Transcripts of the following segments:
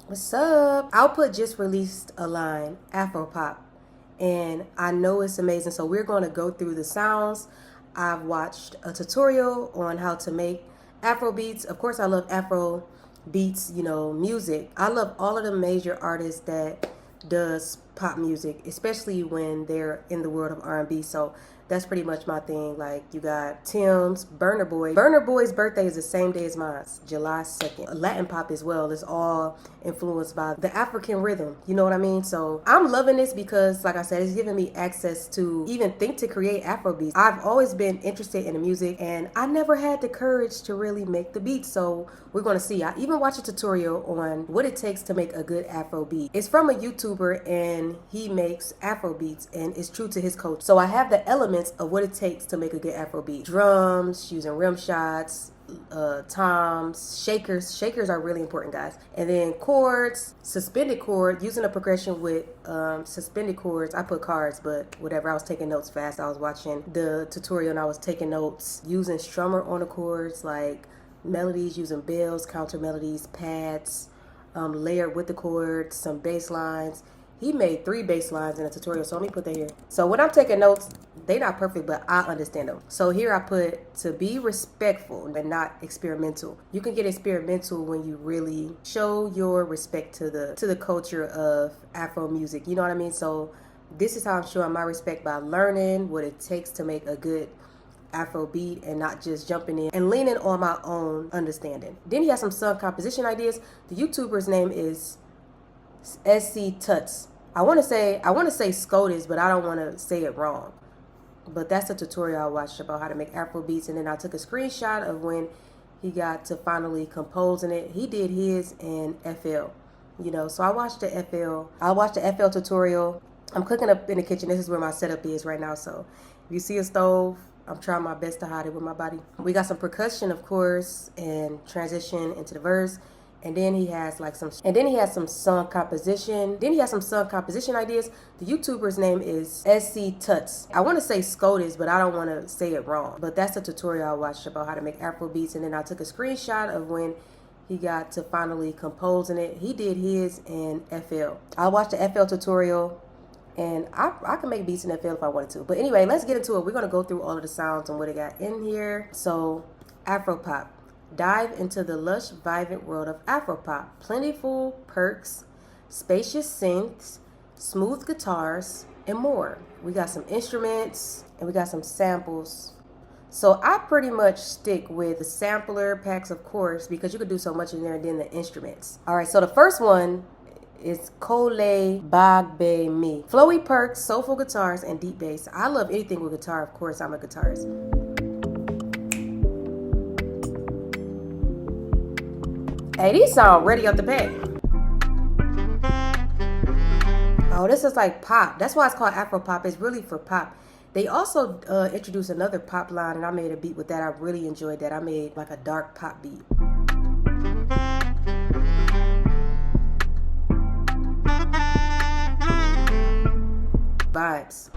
What's up? Output just released a line, Afro Pop, and I know it's amazing. So we're going to go through the sounds. I've watched a tutorial on how to make Afro beats. Of course, I love Afro beats, music. I love all of the major artists that does pop music, especially when they're in the world of R&B. So that's pretty much my thing. Like you got Tim's, Burner Boy. Burner Boy's birthday is the same day as mine, July 2nd. Latin pop as well is all influenced by the African rhythm. You know what I mean? So I'm loving this because, like I said, it's giving me access to even think to create Afro beats. I've always been interested in the music and I never had the courage to really make the beats. So we're going to see. I even watched a tutorial on what it takes to make a good Afro beat. It's from a YouTuber and he makes Afro beats and it's true to his culture. So I have the elements of what it takes to make a good Afro beat. Drums, using rim shots, toms, shakers. Shakers are really important, guys. And then chords, suspended chord, using a progression with suspended chords. I put cards, but whatever. I was taking notes fast. I was watching the tutorial and I was taking notes. Using strummer on the chords, like melodies, using bells, counter melodies, pads, layered with the chords, some bass lines. He made 3 bass lines in a tutorial, so let me put that here. So when I'm taking notes, they not perfect, but I understand them. So here I put to be respectful and not experimental. You can get experimental when you really show your respect to the culture of Afro music. You know what I mean? So this is how I'm showing my respect, by learning what it takes to make a good Afro beat and not just jumping in and leaning on my own understanding. Then he has some song composition ideas. The YouTuber's name is SC Tuts. I want to say SCOTUS, but I don't want to say it wrong. But that's a tutorial I watched about how to make Afro beats, and then I took a screenshot of when he got to finally composing it. He did his in FL, So I watched the FL tutorial. I'm cooking up in the kitchen. This is where my setup is right now. So if you see a stove, I'm trying my best to hide it with my body. We got some percussion, of course, and transition into the verse. And then he has some song composition. Then he has some song composition ideas. The YouTuber's name is SC Tuts. I want to say SCOTUS, but I don't want to say it wrong. But that's a tutorial I watched about how to make Afro beats, and then I took a screenshot of when he got to finally composing it. He did his in FL. I watched the FL tutorial, and I can make beats in FL if I wanted to. But anyway, let's get into it. We're going to go through all of the sounds and what it got in here. So, Afro Pop. Dive into the lush, vibrant world of Afropop. Plentiful perks, spacious synths, smooth guitars, and more. We got some instruments and we got some samples. So I pretty much stick with the sampler packs, of course, because you could do so much in there, and then the instruments. All right, so the first one is Kole Bagbe Me. Flowy perks, soulful guitars, and deep bass. I love anything with guitar, of course. I'm a guitarist. Hey, these sound ready up the pack. Oh, this is like pop. That's why it's called Afro Pop. It's really for pop. They also introduced another pop line, and I made a beat with that. I really enjoyed that. I made like a dark pop beat. Vibes.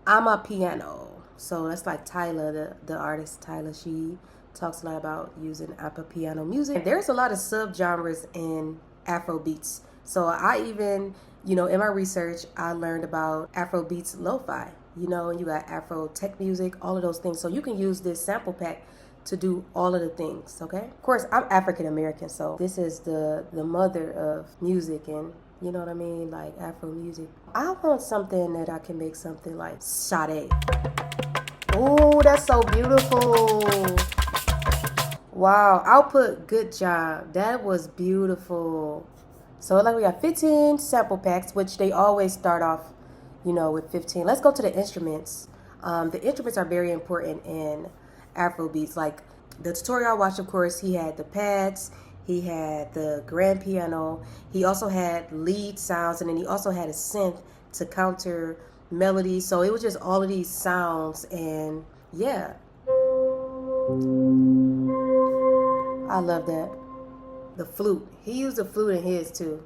I'm a piano. So that's like Tyler, the artist Tyler. She talks a lot about using piano music. There's a lot of subgenres in Afro beats. So I even, in my research, I learned about Afro beats lo-fi, and you got Afro tech music, all of those things. So you can use this sample pack to do all of the things, okay? Of course, I'm African American, so this is the mother of music, and you know what I mean, like Afro music. I want something that I can make something like Sade. Oh, that's so beautiful. Wow, output, good job. That was beautiful. So like we got 15 sample packs, which they always start off, with 15. Let's go to the instruments. The instruments are very important in Afro beats. Like the tutorial I watched, of course, he had the pads, he had the grand piano, he also had lead sounds, and then he also had a synth to counter melody. So it was just all of these sounds, and yeah, I love that. The flute, he used a flute in his too.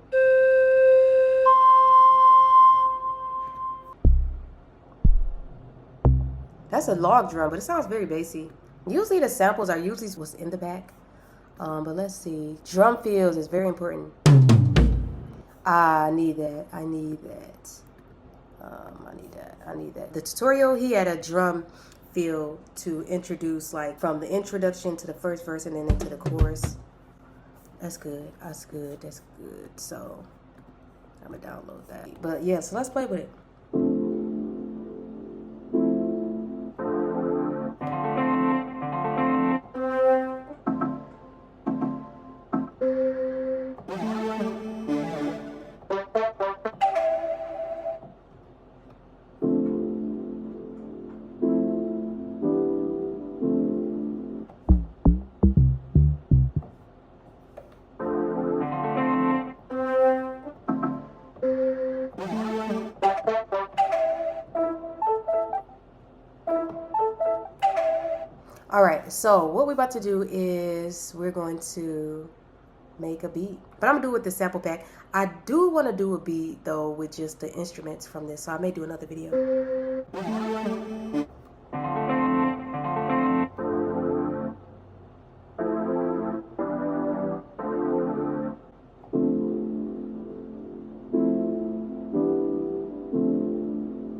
That's a log drum, but it sounds very bassy. Usually the samples are usually what's in the back. But let's see. Drum fills is very important. I need that. I need that. I need that. The tutorial, he had a drum fill to introduce, like, from the introduction to the first verse and then into the chorus. That's good. That's good. That's good. So I'm gonna download that. But yeah, so let's play with it. All right, so what we're about to do is we're going to make a beat, but I'm gonna do it with the sample pack. I do want to do a beat though with just the instruments from this, so I may do another video.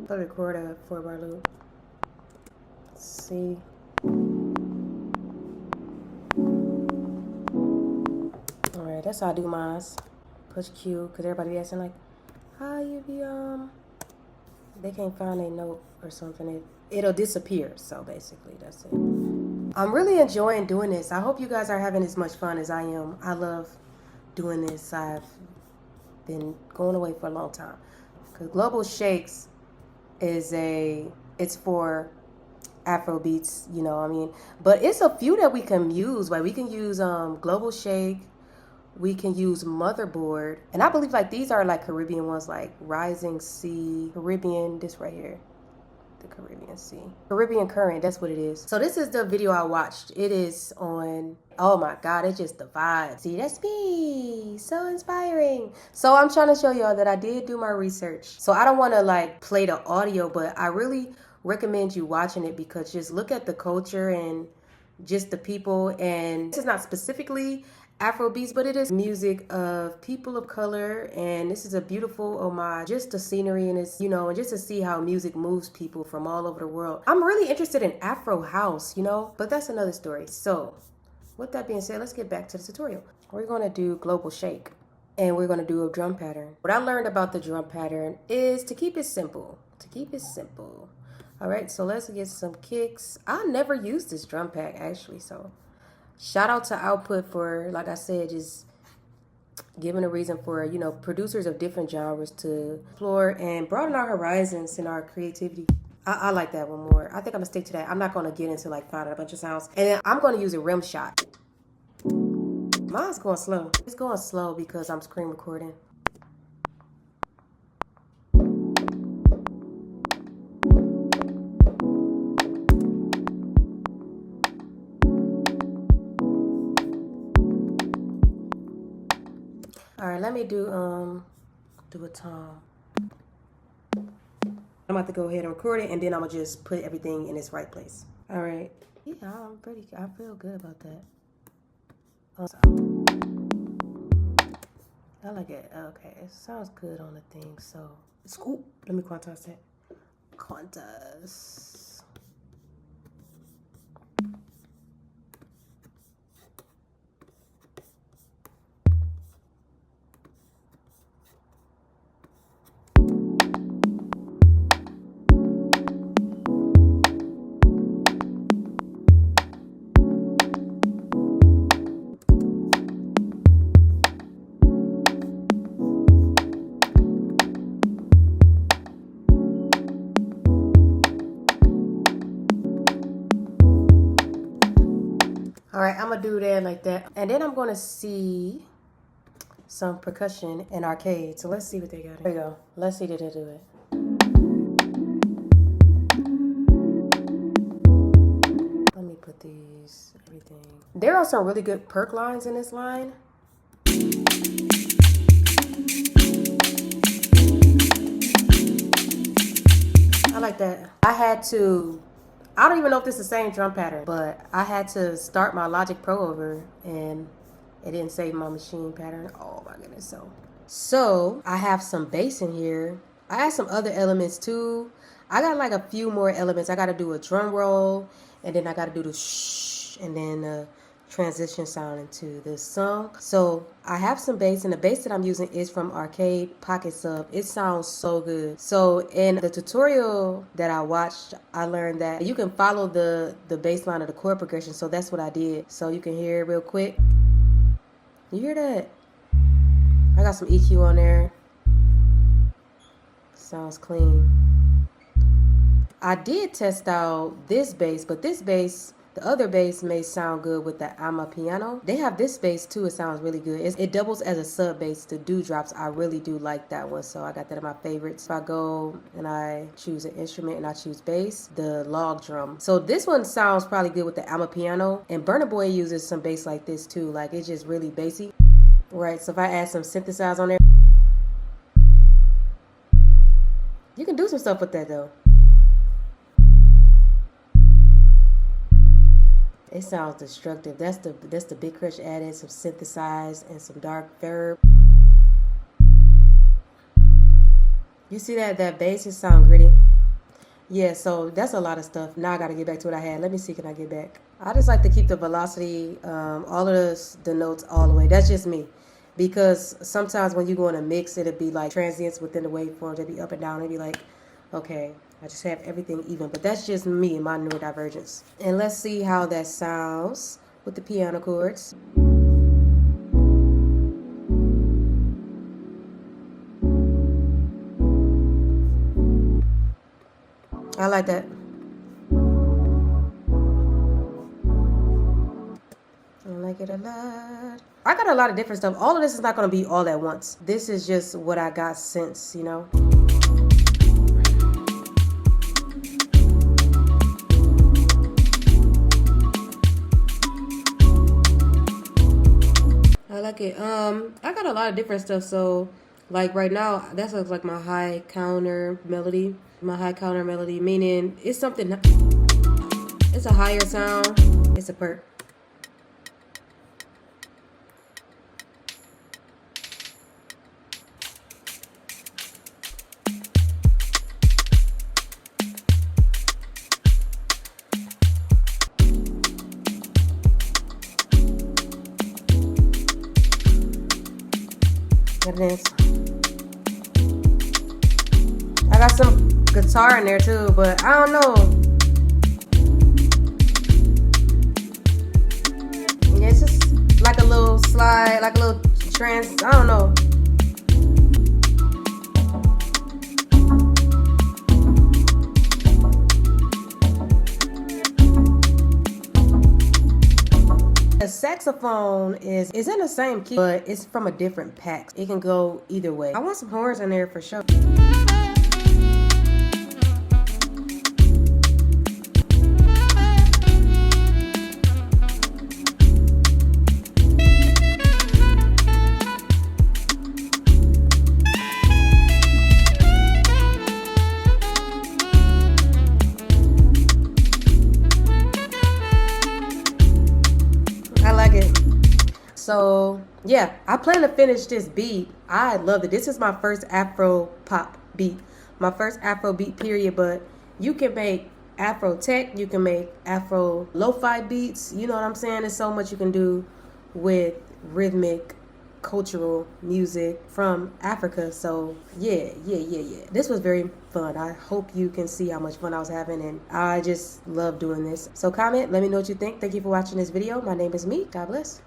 I'll record a 4-bar loop. Let's see. Alright, that's how I do mine. Push Q, because everybody be asking like, how you be, they can't find a note or something. It'll disappear. So basically, that's it. I'm really enjoying doing this. I hope you guys are having as much fun as I am. I love doing this. I've been going away for a long time. Because Global Shakes is it's for Afro Beats, you know what I mean? But it's a few that we can use. Like we can use Global Shake. We can use Motherboard. And I believe like these are like Caribbean ones, like Rising Sea, Caribbean, this right here. The Caribbean Sea. Caribbean Current, that's what it is. So this is the video I watched. It is on, oh my God, it's just the vibe. See, that's me. So inspiring. So I'm trying to show y'all that I did do my research. So I don't want to like play the audio, but I really recommend you watching it because just look at the culture and just the people. And this is not specifically Afro Beats, but it is music of people of color, and this is a beautiful homage, just the scenery, and it's, you know, and just to see how music moves people from all over the world. I'm really interested in Afro house, you know, but that's another story. So with that being said, let's get back to the tutorial. We're going to do Global Shake, and we're going to do a drum pattern. What I learned about the drum pattern is to keep it simple, All right, so let's get some kicks. I never used this drum pack actually, so shout out to Output for, like I said, just giving a reason for, you know, producers of different genres to explore and broaden our horizons and our creativity. I like that one more. I think I'm gonna stick to that. I'm not gonna get into like finding a bunch of sounds. And then I'm gonna use a rim shot. Mine's going slow. It's going slow because I'm screen recording. All right, let me do a tom. I'm about to go ahead and record it, and then I'm gonna just put everything in its right place. All right. Yeah, I feel good about that. I like it. Okay, it sounds good on the thing. So, scoop. Let me quantize that. Quantize. All right, I'm gonna do that like that. And then I'm gonna see some percussion in arcade. So let's see what they got. There we go. Let's see that they do it. Let me put these, everything. There are some really good perk lines in this line. I like that. I don't even know if this is the same drum pattern, but I had to start my Logic Pro over and it didn't save my machine pattern. Oh my goodness. So I have some bass in here. I have some other elements too. I got like a few more elements. I got to do a drum roll, and then I got to do the shh, and then the transition sound into this song. So I have some bass, and the bass that I'm using is from Arcade Pocket Sub. It sounds so good. So in the tutorial that I watched, I learned that you can follow the bass line of the chord progression. So that's what I did. So you can hear it real quick. You hear that? I got some EQ on there. Sounds clean. I did test out this bass, but this bass, the other bass may sound good with the Amapiano. They have this bass too. It sounds really good. It doubles as a sub bass to dewdrops. I really do like that one, so I got that in my favorites. If I go and I choose an instrument and I choose bass, the log drum. So this one sounds probably good with the Amapiano. And Burna Boy uses some bass like this too. Like it's just really bassy. Right, so if I add some synthesizer on there, you can do some stuff with that though. It sounds destructive. That's the Big Crush added, some synthesized and some dark verb. You see that bass just sound gritty. Yeah, so that's a lot of stuff. Now I gotta get back to what I had. Let me see, can I get back? I just like to keep the velocity, all of the notes all the way. That's just me. Because sometimes when you go in a mix, it'll be like transients within the waveforms. It'll be up and down. It'll be like, okay, I just have everything even. But that's just me and my neurodivergence. And let's see how that sounds with the piano chords. I like that. I like it a lot. I got a lot of different stuff. All of this is not going to be all at once. This is just what I got since, you know. I like it. I got a lot of different stuff. So like right now, that looks like my high counter melody. My high counter melody, meaning it's something, it's a higher sound. It's a perk. Goodness. I got some guitar in there too, but I don't know. Yeah, it's just like a little slide, like a little trance. I don't know. The saxophone is in the same key, but it's from a different pack. It can go either way. I want some horns in there for sure. So yeah, I plan to finish this beat. I love it. This is my first Afro pop beat, my first Afro beat period. But you can make Afro tech, you can make Afro lo-fi beats. You know what I'm saying? There's so much you can do with rhythmic, cultural music from Africa. So yeah. This was very fun. I hope you can see how much fun I was having, and I just love doing this. So comment, let me know what you think. Thank you for watching this video. My name is Meek. God bless.